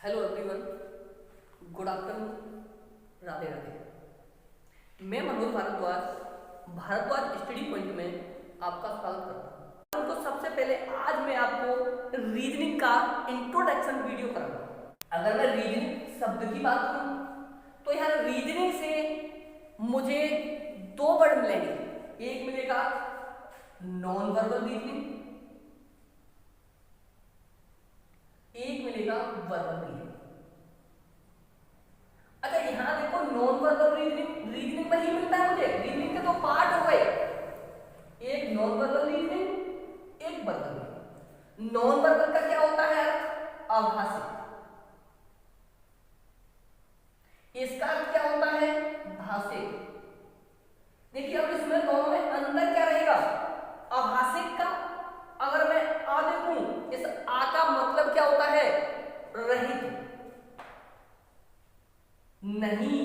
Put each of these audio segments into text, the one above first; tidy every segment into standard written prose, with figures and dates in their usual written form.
Hello everyone, good afternoon, Radhe Radhe. मैं Manoj Bhardwaj study point में आपका स्वागत करता हूँ। तो सबसे पहले आज मैं आपको रीजनिंग का इंट्रोडक्शन वीडियो कराऊंगा। अगर मैं रीजनिंग शब्द की बात करूँ तो यहाँ रीजनिंग से मुझे दो वर्ड मिलेंगे। एक मिलेगा नॉन वर्बल रीजनिंग, एक मिलेगा वर्बल रीजनिंग। अच्छा, यहां देखो नॉन वर्बल रीजनिंग में ही मिलता है मुझे। रीजनिंग के तो पार्ट हो गए, एक नॉन वर्बल रीजनिंग, एक वर्बल रीजनिंग। नॉन वर्बल का क्या होता है? आभासी। इसका अर्थ क्या होता है? भाषिक। देखिए अब इसमें दोनों में अंतर क्या रहेगा? आभासिक का अगर मैं आ देखूं, इस आ का मतलब क्या होता है? रहित, नहीं,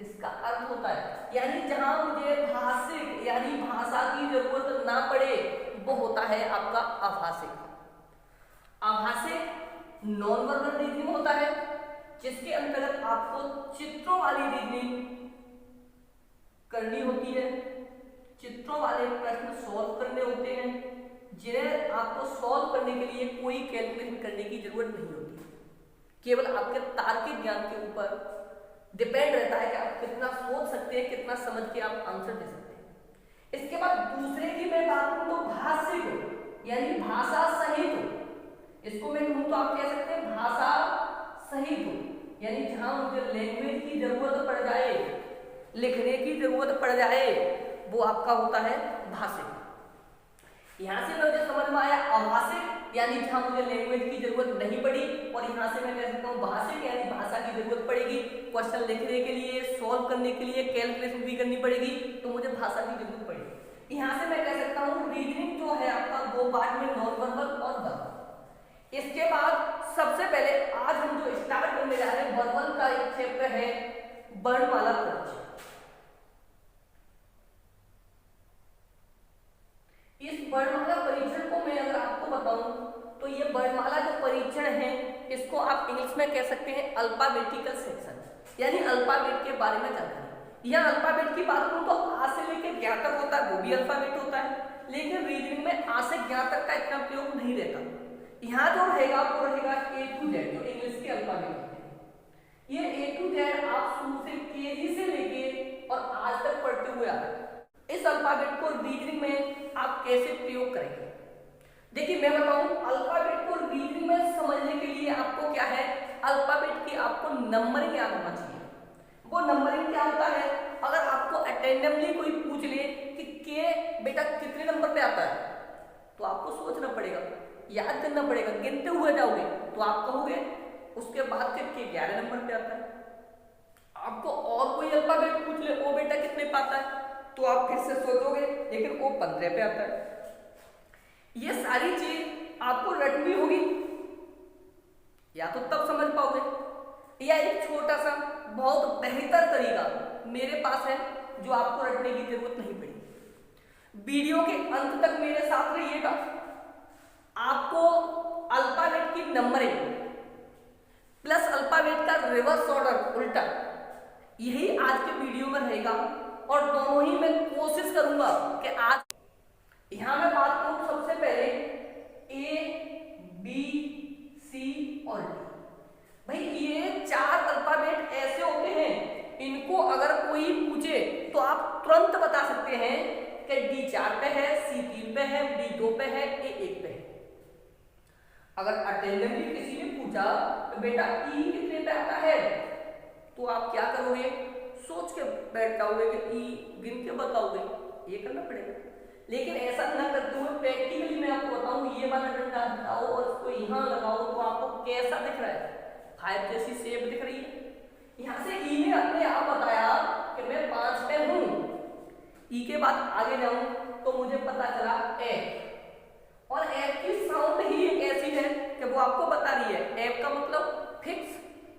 इसका अर्थ होता है यानी जहां मुझे भाषिक यानी भाषा की जरूरत ना पड़े वो होता है आपका आभासिक। आभासिक नॉन वर्बल रीजनिंग होता है जिसके अंतर्गत आपको चित्रों वाली रीजनिंग करनी होती है, चित्रों वाले प्रश्न सॉल्व करने होते हैं जिन्हें आपको सॉल्व करने के लिए कोई कैलकुलेशन करने की जरूरत नहीं होती। केवल आपके तार्किक ज्ञान के ऊपर डिपेंड रहता है कि आप कितना सोच सकते हैं, कितना समझ के आप आंसर दे सकते हैं। इसके बाद दूसरे की मैं बात करूं तो भाषिक यानी भाषा सहित। इसको मैं कहूं तो आप कह सकते हैं भाषा सहित, यानी जहां मुझे लैंग्वेज की जरूरत पड़ जाए, लिखने की जरूरत पड़ जाए, वो आपका होता है भाषिक। यहां से मुझे समझ में आया आभासिक यानी जहां मुझे लैंग्वेज की जरूरत नहीं पड़ी, और यहां से मैं कह सकता हूं भाषिक यानी भाषा की जरूरत पड़ेगी, क्वेश्चन लिखने के लिए, सॉल्व करने के लिए, कैलकुलेशन भी करनी पड़ेगी, तो मुझे भाषा की जरूरत पड़ेगी। यहां से मैं कह सकता हूं रीजनिंग जो है आपका दो पार्ट में, नॉन वर्बल और वर्बल। इसके बाद सबसे पहले आज हम जो स्टार्ट करने जा रहे हैं वर्बल का एक चैप्टर है वर्णमाला परीक्षण। इस वर्णमाला परीक्षण को मैं अगर आपको बताऊं तो ये वर्णमाला जो परीक्षण है इसको आप इंग्लिश में कह सकते हैं अल्फाबेटिकल सेक्शन, यानी अल्फाबेट के बारे में जानकारी। यह अल्फाबेट की बात करूं तो आ से लेकर ज्ञ तक होता है, वो भी अल्फाबेट होता है, लेकिन रीजनिंग में आ से ज्ञ तक का इतना प्रयोग नहीं रहता। यहाँ जो रहेगा वो रहेगा ए टू जेड, जो इंग्लिश के अल्फाबेट होते हैं। ये ए टू जेड आप शुरू से केजी से लेके और आज तक पढ़ते हुए आ रहे हैं। इस अल्फाबेट को रीजनिंग में आप कैसे प्रयोग करेंगे? देखिए मैं बताऊं, अल्फाबेट को रीजनिंग में समझने के लिए आपको क्या है, अल्फाबेट की आपको नंबरिंग याद होना चाहिए। वो नंबरिंग क्या होता है? अगर आपको अटेंडमली कोई पूछ ले कि के बेटा कितने नंबर पे आता है, तो आपको सोचना पड़ेगा, याद करना पड़ेगा, गिनते हुए जाओगे तो आप कहोगे उसके बाद के 11 नंबर पे आता है। आपको और कोई अल्फाबेट पूछ ले, ओ बेटा कितने पे आता है, तो आप फिर से सोचोगे, लेकिन वो 15 पे आता है। ये सारी चीज आपको रटनी होगी, या तो तब समझ पाओगे, या एक छोटा सा बहुत बेहतर तरीका मेरे पास है जो आपको रटने की जरूरत नहीं पड़ी। वीडियो के अंत तक मेरे साथ रहिएगा। आपको अल्फाबेट की नंबरिंग प्लस अल्फाबेट का रिवर्स ऑर्डर उल्टा, यही आज के वीडियो में रहेगा, और दोनों ही मैं कोशिश करूंगा कि आज यहां मैं बात करूं सबसे पहले ए बी सी और डी। भाई ये 4 अल्फाबेट ऐसे होते हैं, इनको अगर कोई पूछे तो आप तुरंत बता सकते हैं कि डी 4 पे है, सी 3 पे है, डी 2 पे है, ए 1 पे है। अगर अटेंडेंटली किसी ने पूछा तो बेटा ई कितने पे आता है, तो आप क्या करोगे? सोच के बैठ जाओगे कि ई गिन के बताओगे, ये करना पड़ेगा। लेकिन ऐसा ना करते हुए प्रैक्टिकली मैं आपको बताऊं, ये वाला डंडा हटाओ और इसको यहाँ लगाओ तो आपको कैसा दिख रहा है? 5 जैसी शेप दिख रही है। यहाँ से ई ने अपने आप बताया कि मैं 5 पे हूं। ई के बाद आगे जाऊं तो मुझे पता चला एफ, और एफ की साउंड ही एक ऐसी है कि वो आपको बता रही है एफ का मतलब फिक्स,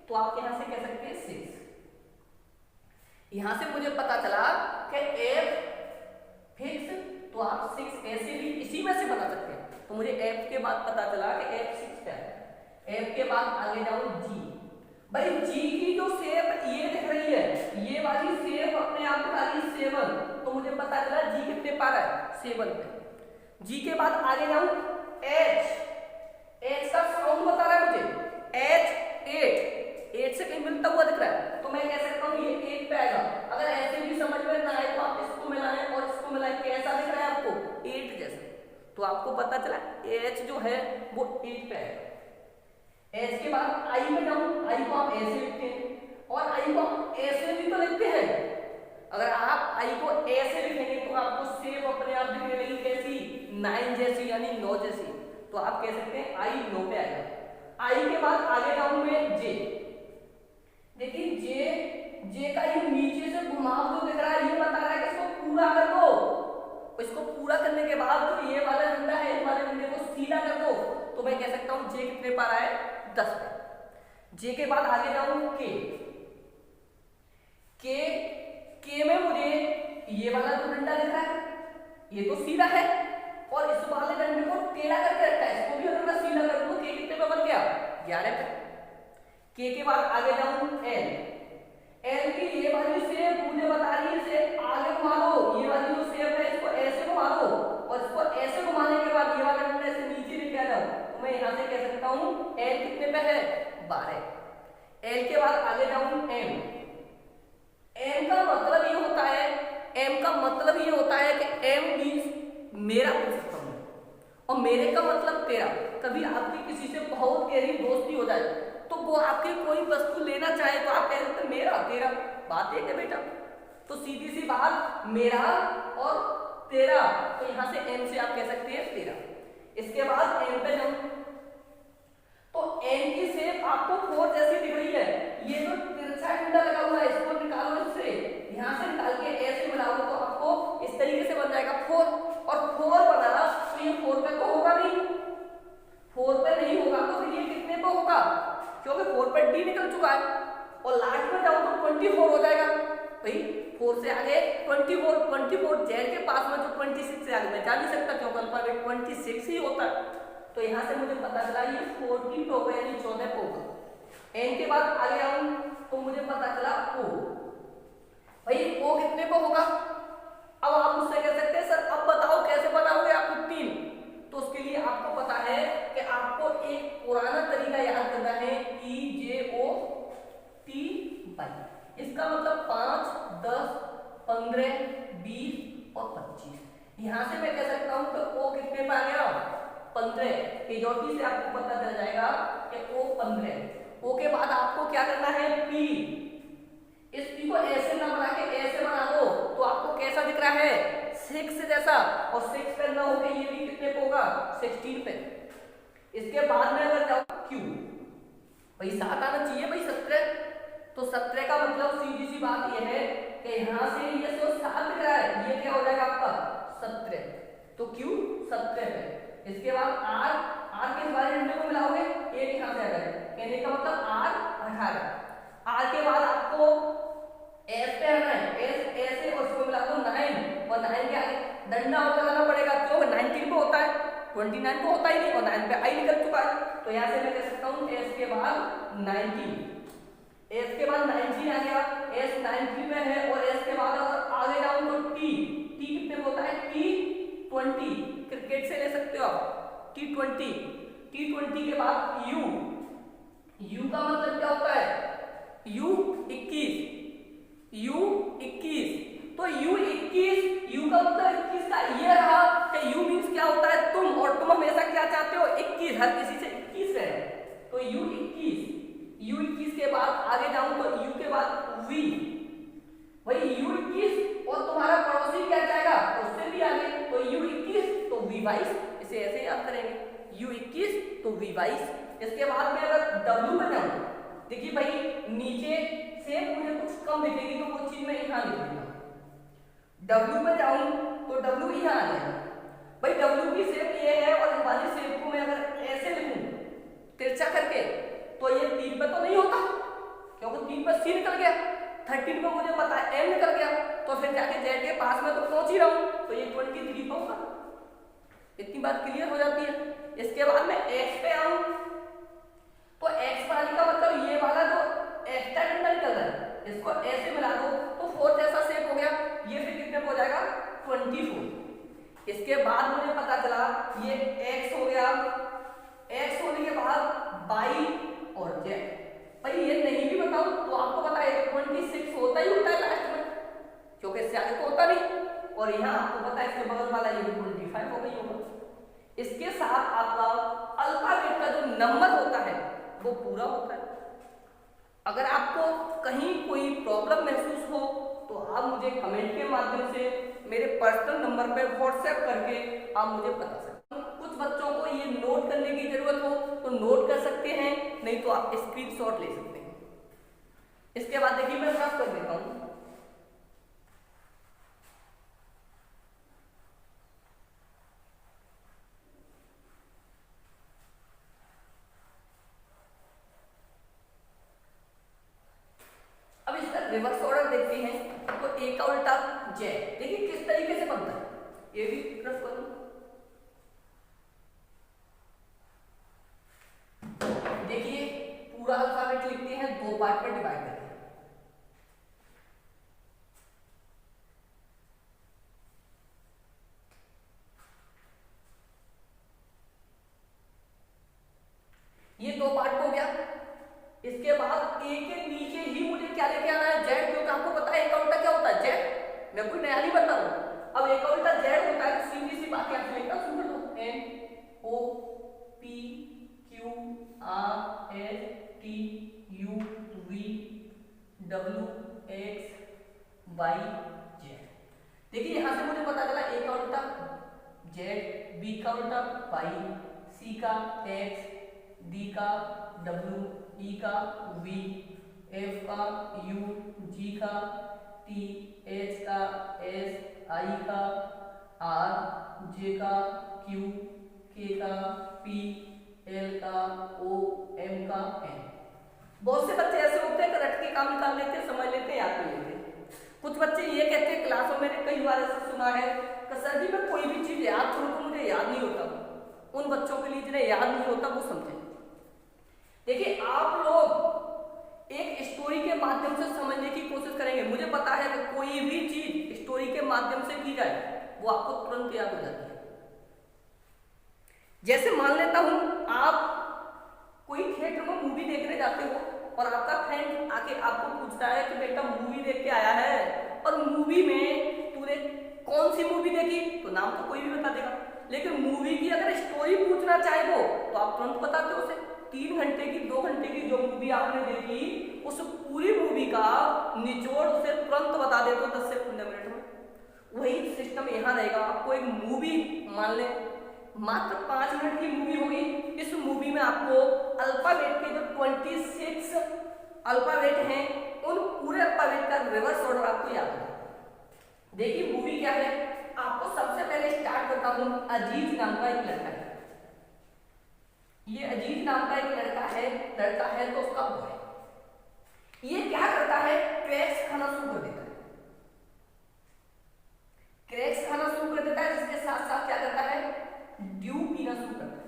तो आप यहां से कह सकते हैं 6। यहां से मुझे पता चला कि एफ फिक्स, तो आप 6 ऐसे भी इसी में से बता सकते हैं। तो मुझे एफ के बाद पता चला कि एफ 6 पे है। एफ के बाद आगे जाऊं जी। भाई जी की जो शेप ये दिख रही है, ये वाली शेप अपने आप दिखा रही है 7, तो मुझे पता चला जी कितने पर है 7 पे। जी के बाद आगे जाऊं एच, एच का साउंड बता रहा है मुझे एच 8 से कहीं मिलता हुआ दिख रहा है, तो मैं कह सकता हूँ ये 8 पे आएगा। अगर ऐसे भी समझ में ना आए तो आप इसको मिलाएं और इसको मिलाएं, कैसा दिख रहा है आपको 8 जैसा, तो आपको पता चला एच जो है वो 8 पे आएगा। एच के बाद आई में जाऊं, आई को आप ऐसे लिखते हैं और आई को आप ऐसे भी तो लिखते हैं। अगर आप आई को ऐसे लिखेंगे तो आपको शेप अपने आप दिखने लगी कैसी 9 जैसी यानी 9 जैसी, तो आप कह सकते हैं आई 9 पे आएगा। आई के बाद आगे जाऊं मैं जे। देखिए जे का ये नीचे से घुमाव जो दिख रहा है ये बता रहा है कि इसको पूरा कर दो। इसको पूरा करने के बाद जो ये वाला डंडा है इस वाले डंडे को सीधा कर दो, तो मैं कह सकता हूं जे कितने पर आए 10 पे। जे के बाद आगे जाऊं के में मुझे ये वाला जो डंडा दिख रहा है ये तो सीधा है और इस वाले डंडे को टेढ़ा करके रखा है, इसको भी अगर मैं सीधा कर दूं के कितने पे बन गया 11 पे। के बाद आगे जाऊं एल की ये वाली शेप मुझे बता रही है से आगे घुमा दो, ये वाली जो शेप है इसको ऐसे घुमा दो और इसको ऐसे घुमाने के बाद ये वाला डंडा ऐसे नीचे लेके आ जाओ, तो मैं यहां से कह सकता हूं एल कितने पे है 12। एल के बाद आगे जाऊं एम। एम का मतलब ये होता है, एम का मतलब ये होता है कि एम मींस मेरा पूछ सकता हूं और मेरे का मतलब तेरा। कभी आपकी किसी से बहुत गहरी दोस्ती हो जाए तो वो आपकी कोई वस्तु लेना चाहे तो आप कह सकते हैं मेरा तेरा, बात एक है बेटा। तो सीधी सी बात मेरा और तेरा, तो यहां से एम से आप कह सकते हैं तेरा। इसके बाद एम पे जाऊं तो एम की शेप आपको 4 जैसी दिख रही है। ये जो तिरछा डंडा लगा हुआ है इसको निकालो, इससे यहां से निकाल के ऐसे मिलाओ तो आपको इस तरीके से बन जाएगा 4, और 4 बनाना तो ये 4 पे तो होगा नहीं, 4 पे नहीं होगा तो फिर ये कितने पे होगा, क्योंकि 4 पे डी निकल चुका है और लास्ट में जाऊं तो 24 हो जाएगा। भाई 4 से आगे 24 जेड के पास में जो 26 से आगे मैं जा नहीं सकता क्योंकि अल्फाबेट 26 ही होता है, तो यहां से मुझे पता चला ये 14 पे होगा यानी 14 पे होगा। एन के बाद आगे आऊं तो मुझे पता चला ओ। भाई ओ कितने पे होगा, अब आप मुझसे कह सकते हैं सर अब बताओ कैसे बनाओगे आप 15, तो उसके लिए आपको पता है कि आपको एक पुराना तरीका याद करना है EJOTY। इसका मतलब 5, 10, 15, 20 और 25। यहां से मैं कह सकता हूं कि ओ कितने पे आ गया 15। EJOTY से आपको पता चल जाएगा कि ओ 15। ओ के बाद आपको क्या करना है पी। इस पी को ऐसे ना बना के ऐसे बना दो तो आपको कैसा दिख रहा है 6 जैसा, और 6 पे ना होके ये भी कितने पे होगा 16 पे। इसके बाद में अगर जाऊं क्यू, भाई 7 आना चाहिए भाई 17, तो 17 का मतलब सीधी सी बात ये है कि यहां से ये जो 7 दिख रहा है ये क्या हो जाएगा आपका 17, तो क्यू 17 पे। इसके बाद आर, आर के बारे में को मिलाओगे एक यहां से आ जाएगा, कहने का मतलब आर 18। आर के बाद आपको एस पे आना है, एस ऐसे और इसको मिला दो 9, और 9 के आगे डंडा और लगाना पड़ेगा क्योंकि 19 पे होता है, 29 पे होता ही नहीं और 9 पे आई निकल चुका है, तो यहां से मैं कह सकता हूं एस के बाद 19। एस के बाद 19 आ गया, एस 19 में है, और एस के बाद अगर आगे जाऊं तो टी, टी कितने पे होता है T20, क्रिकेट से ले सकते हो आप T20। T20 के बाद यू, यू का मतलब क्या होता है U21, U21, तो U21, U का मतलब 21 का ये रहा कि U मींस क्या होता है तुम, और तुम हमेशा क्या चाहते हो 21, हर किसी से 21 रहे, तो U21। U21 के बाद आगे जाऊं तो U के बाद V, वही U21 और तुम्हारा पड़ोसी क्या चाहेगा तो उससे भी आगे, तो U21 तो V22, इसे ऐसे याद करेंगे U21 तो V22। इसके बाद में अगर W में जाऊं, देखिए भाई नीचे से मुझे कुछ कम दिखेगी तो वो चीज मैं यहां लिख दूंगा। W में जाऊं तो W यहां आ जाएगा, भाई W की शेप ये है और इस वाली शेप को मैं अगर ऐसे लिखूं तिरछा करके तो ये 3 पे तो नहीं होता क्योंकि 3 पे C निकल गया, 13 पे मुझे पता है M निकल गया, तो फिर जाके Z के पास में तो पहुंच ही रहा हूं, तो ये 23 पे होगा। इतनी बात क्लियर हो जाती है। इसके बाद मैं X पे आऊं नंबर होता है वो पूरा होता है। अगर आपको कहीं कोई प्रॉब्लम महसूस हो तो आप मुझे कमेंट के माध्यम से मेरे पर्सनल नंबर पे व्हाट्सएप करके आप मुझे बता सकते हैं। कुछ बच्चों को ये नोट करने की जरूरत हो तो नोट कर सकते हैं, नहीं तो आप स्क्रीनशॉट ले सकते हैं। इसके बाद देखिए मैं रफ कर देता हूं। अब इसका रिवर्स ऑर्डर देखते हैं तो ए का उल्टा जेड, देखिए किस तरीके से बनता है। ये भी रफ करूं, देखिए पूरा अल्फाबेट लिखते हैं, दो पार्ट में डिवाइड करते हैं। ये दो पार्ट हो गया। इसके बाद ए के नीचे ही मुझे क्या लेके आना है, जेड, क्योंकि आपको पता है ए का उल्टा क्या होता है, जेड। मैं कोई नया नहीं बता रहा हूं। अब ए का उल्टा जेड होता है तो सीधी सी बात यहां से लिखता हूं, सुन लो, N O P Q R S T U V W X Y Z. देखिए यहां से मुझे पता चला ए का उल्टा जेड, बी का उल्टा वाई, सी का एक्स, डी का डब्ल्यू, ई का वी, एफ का यू, जी का टी, एच का एस, आई का आर, जे का क्यू, के का पी, एल का ओ, एम का एन। बहुत से बच्चे ऐसे होते हैं कि रट के काम निकाल लेते हैं, समझ लेते हैं, याद कर लेते हैं। कुछ बच्चे ये कहते हैं क्लासों में, कई बार ऐसा सुना है कि सर जी मैं कोई भी चीज याद करूं तो मुझे याद नहीं होता। उन बच्चों के लिए जिन्हें याद नहीं होता वो समझे। देखिए आप लोग एक स्टोरी के माध्यम से समझने की कोशिश करेंगे। मुझे पता है कि कोई भी चीज स्टोरी के माध्यम से की जाए वो आपको तुरंत याद हो जाती है। जैसे मान लेता हूं आप कोई थिएटर में मूवी देखने जाते हो और आपका फ्रेंड आके आपको पूछता है कि बेटा मूवी देख के आया है और मूवी में तूने कौन सी मूवी देखी, तो नाम तो कोई भी बता देगा, लेकिन मूवी की अगर स्टोरी पूछना चाहे वो तो आप तुरंत बताते हो उसे। 3 घंटे की 2 घंटे की जो मूवी आपने देखी उस पूरी मूवी का निचोड़ उसे तुरंत बता देते हो 10 से 15 मिनट में। वही सिस्टम यहाँ रहेगा। आपको एक मूवी मान ले मात्र 5 मिनट की मूवी होगी, इस मूवी में आपको अल्फाबेट के जो 26 अल्फाबेट हैं उन पूरे अल्फाबेट का रिवर्स ऑर्डर आपको याद है। देखिए मूवी क्या है, आपको सबसे पहले स्टार्ट करता हूं। अजीज नाम का एक लड़का है, ये अजीज नाम का एक लड़का है तो उसका बॉय। ये क्या करता है, क्रैक्स खाना शुरू कर देता है। क्रैक्स खाना शुरू कर देता है, जिसके साथ साथ क्या करता है, ड्यू पीना शुरू करता है।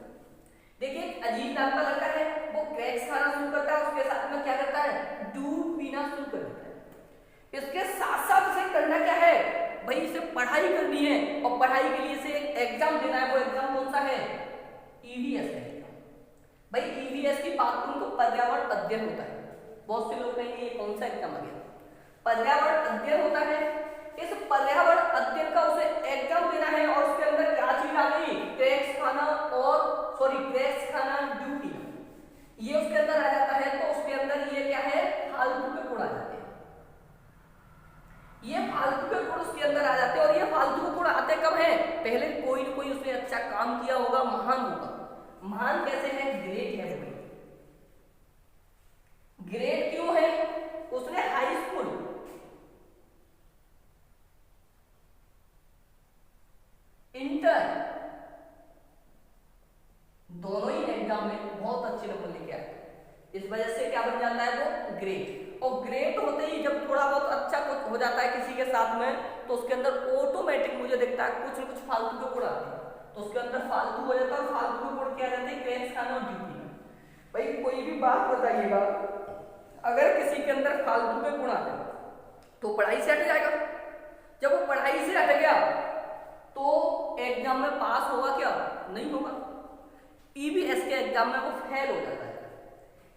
देखिए अजीज नाम का लड़का है, वो क्रैक्स खाना शुरू करता है, उसके साथ में क्या करता है, ड्यू पीना शुरू कर देता है। इसके साथ साथ उसे करना क्या है भाई, इसे पढ़ाई करनी है और पढ़ाई के लिए इसे एग्जाम देना है। वो एग्जाम कौन सा है, ईवीएस है। भाई ईवीएस की बात करूं तो पर्यावरण अध्ययन होता है। बहुत से लोग कहेंगे ये कौन सा एग्जाम आ गया, पर्यावरण अध्ययन होता है। इस पर्यावरण अध्ययन का उसे एग्जाम देना है और उसके अंदर क्या चीज आ गई, क्रैक्स खाना क्रैक्स खाना, ड्यू पीना, ये उसके अंदर आ जाता है। तो उसके अंदर ये क्या है, फालतू के गुण आ जाते हैं। ये फालतू के गुण उसके अंदर आ जाते हैं और ये फालतू के गुण आते कब है, पहले कोई न कोई उसने अच्छा काम किया होगा, महान होगा। महान कैसे है, ग्रेट है। भाई ग्रेट क्यों है, उसने हाई स्कूल, इंटर दोनों ही एग्जाम में बहुत अच्छे नंबर लेके आए। इस वजह से क्या बन जाता है वो, ग्रेट। और ग्रेट होते ही जब थोड़ा बहुत अच्छा कुछ हो जाता है किसी के साथ में तो उसके अंदर ऑटोमेटिक मुझे दिखता है कुछ न कुछ फालतू के गुण आते हैं, तो उसके अंदर फालतू हो जाता है। और फालतू के गुण क्या रहते हैं, क्रैक्स खाना और ड्यू पीना। भाई कोई भी बात बताइएगा, अगर किसी के अंदर फालतू के गुण आते तो पढ़ाई से हट जाएगा। जब वो पढ़ाई से हट गया तो एग्जाम में पास होगा क्या, नहीं होगा। ईवीएस के एग्जाम में वो फेल हो जाता है।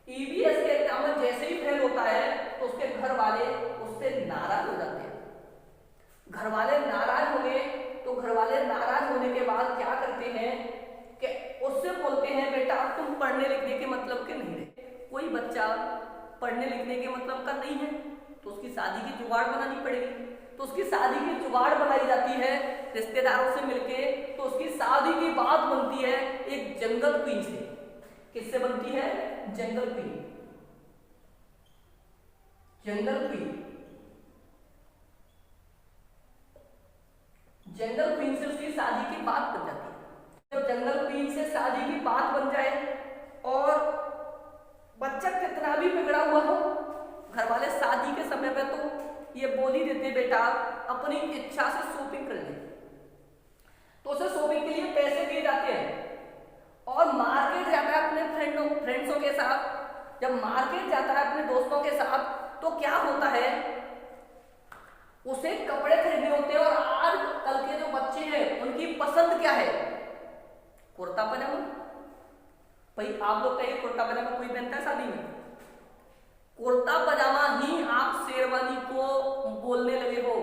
ईवीएस के एग्जाम में जैसे ही फेल होता है तो उसके घर वाले उससे नाराज हो जाते हैं। घर वाले नाराज होंगे तो घर वाले नाराज होने के बाद क्या करते हैं कि उससे बोलते हैं बेटा अब तुम पढ़ना पढ़ने लिखने के मतलब के नहीं रहे। कोई बच्चा पढ़ने लिखने के मतलब का नहीं है तो उसकी शादी की जुगाड़ बनानी पड़ेगी। तो उसकी शादी की जुगाड़ बनाई जाती है रिश्तेदारों से मिलके। तो उसकी शादी की बात बनती है एक जंगल क्वीन से। किससे बनती है? जंगल क्वीन। जंगल क्वीन, जंगल क्वीन से उसकी शादी की बात बन जाती है। जब जंगल क्वीन से शादी की बात बन जाए और बच्चा कितना भी बिगड़ा हुआ हो, घर वाले शादी के समय पे तो ये बोल ही देते बेटा अपनी इच्छा से शॉपिंग कर ले, तो उसे शॉपिंग के लिए पैसे दिए जाते हैं और मार्केट जाता है अपने फ्रेंड्सों के साथ। जब मार्केट जाता है अपने दोस्तों के साथ तो क्या होता है, उसे कपड़े खरीदने होते हैं। और आज कल के जो बच्चे हैं उनकी पसंद क्या है? कुर्ता पजामा। भाई आप लोग कहिए कुर्ता पजामा कोई पहनता है शादी में? कुर्ता पजामा ही आप शेरवानी को बोलने लगे हो।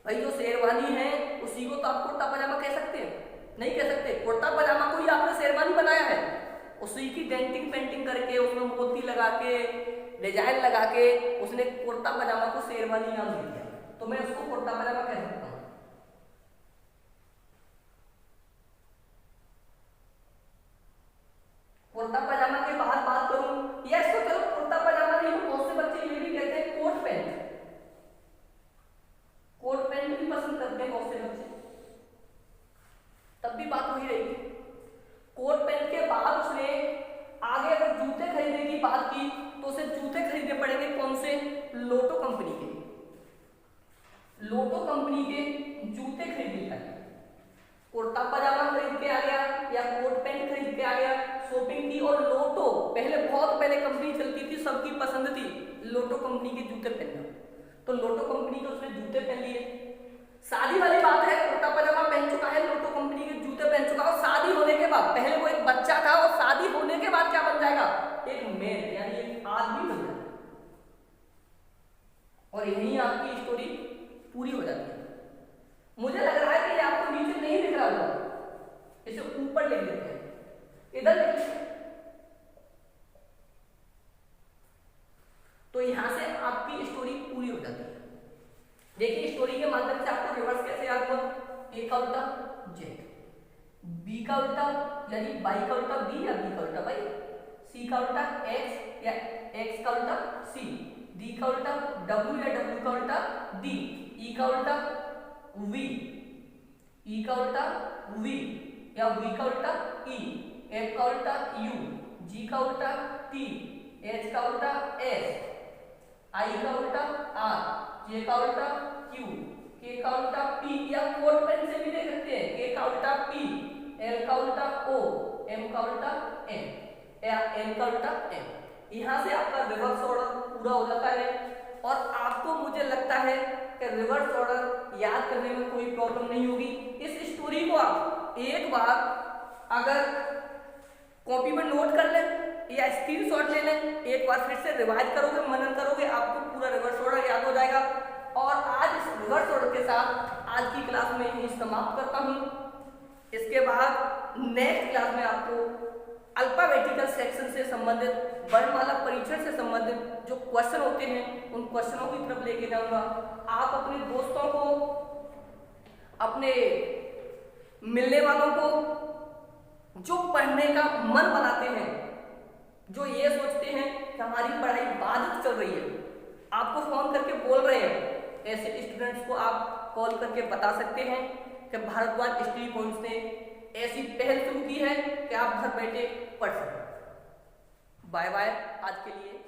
भाई जो शेरवानी है उसी को तो आप कुर्ता पजामा कह सकते हैं? नहीं कह सकते। कुर्ता पजामा को ही आपने शेरवानी बनाया है, उसी की डेंटिंग पेंटिंग करके उसमें मोती लगा के डिजाइन लगा के उसने कुर्ता पजामा को शेरवानी नाम दे दिया, तो मैं उसको कुर्ता पजामा कह सकता हूं। कुर्ता पजामा के बाद बात करूं या इसको चलो कुर्ता पजामा नहीं, बहुत से बच्चे ये भी कहते हैं कोट पैंट। कोट पैंट भी पसंद करते हैं बहुत से बच्चे, तब भी बात वही रहेगी। कोट पैंट के बाद उसने आगे अगर जूते खरीदने की बात की तो उसे जूते खरीदने पड़ेंगे कौन से? लोटो कंपनी के। लोटो कंपनी के जूते खरीदने पड़ेंगे। कुर्ता पजामा खरीद के आ गया या कोट पैंट खरीद के आ गया, शॉपिंग की। और लोटो पहले बहुत पहले कंपनी चलती थी, सबकी पसंद थी लोटो कंपनी के जूते पहनना, तो लोटो कंपनी के उसने जूते पहन लिए। शादी वाली बात है, कुर्ता पजामा पहन चुका है, लोटो कंपनी के जूते पहन चुका है। और शादी होने के बाद, पहले वो एक बच्चा था और शादी होने के बाद क्या बन जाएगा? एक मैन यानी एक आदमी बन जाएगा। और यही आपकी स्टोरी पूरी हो जाती है। मुझे लग रहा है कि आपको नीचे नहीं दिख रहा होगा, इसे ऊपर लिख देते हैं, इधर लिखिए। तो यहां से आपकी स्टोरी पूरी हो जाती है। देखिए स्टोरी के माध्यम से आपको रिवर्स कैसे याद हुआ? ए का उल्टा जेड, बी का उल्टा यानी बाई का उल्टा बी या बी का उल्टा बाई, सी का उल्टा एक्स या एक्स का उल्टा सी, डी का उल्टा डब्ल्यू या डब्ल्यू का उल्टा डी, ई का उल्टा वी, ई का उल्टा वी या वी का उल्टा ई, एफ का उल्टा यू, जी का उल्टा टी, एच का उल्टा एस, आई का उल्टा आर, जे का उल्टा क्यू, के का उल्टा पी या कोट पेन से भी देख सकते हैं। के का उल्टा पी, एल का उल्टा ओ, एम का उल्टा एन या एन का उल्टा एम। यहां से आपका रिवर्स ऑर्डर पूरा हो जाता है। और आपको मुझे लगता है कि रिवर्स ऑर्डर याद करने में कोई प्रॉब्लम नहीं होगी। इस स्टोरी को आप एक बार अगर कॉपी में नोट कर लें या स्क्रीनशॉट ले लें, एक बार फिर से रिवाइज करोगे, मनन करोगे, आपको पूरा रिवर्स ऑर्डर याद हो जाएगा। और आज इस रिवर्स ऑर्डर के साथ आज की क्लास में यही समाप्त करता हूं। इसके बाद नेक्स्ट क्लास में आपको अल्फाबेटिकल सेक्शन से संबंधित, वर्णमाला परीक्षण से संबंधित जो क्वेश्चन होते हैं उन क्वेश्चनों की तरफ लेके जाऊंगा। आप अपने दोस्तों को, अपने मिलने वालों को जो पढ़ने का मन बनाते हैं, जो ये सोचते हैं कि हमारी पढ़ाई बाधित चल रही है, आपको फोन करके बोल रहे हैं, ऐसे स्टूडेंट्स को आप कॉल करके बता सकते हैं कि भारद्वाज स्टडी पॉइंट्स ने ऐसी पहल शुरू की है कि आप घर बैठे पढ़ सकें। बाय बाय आज के लिए।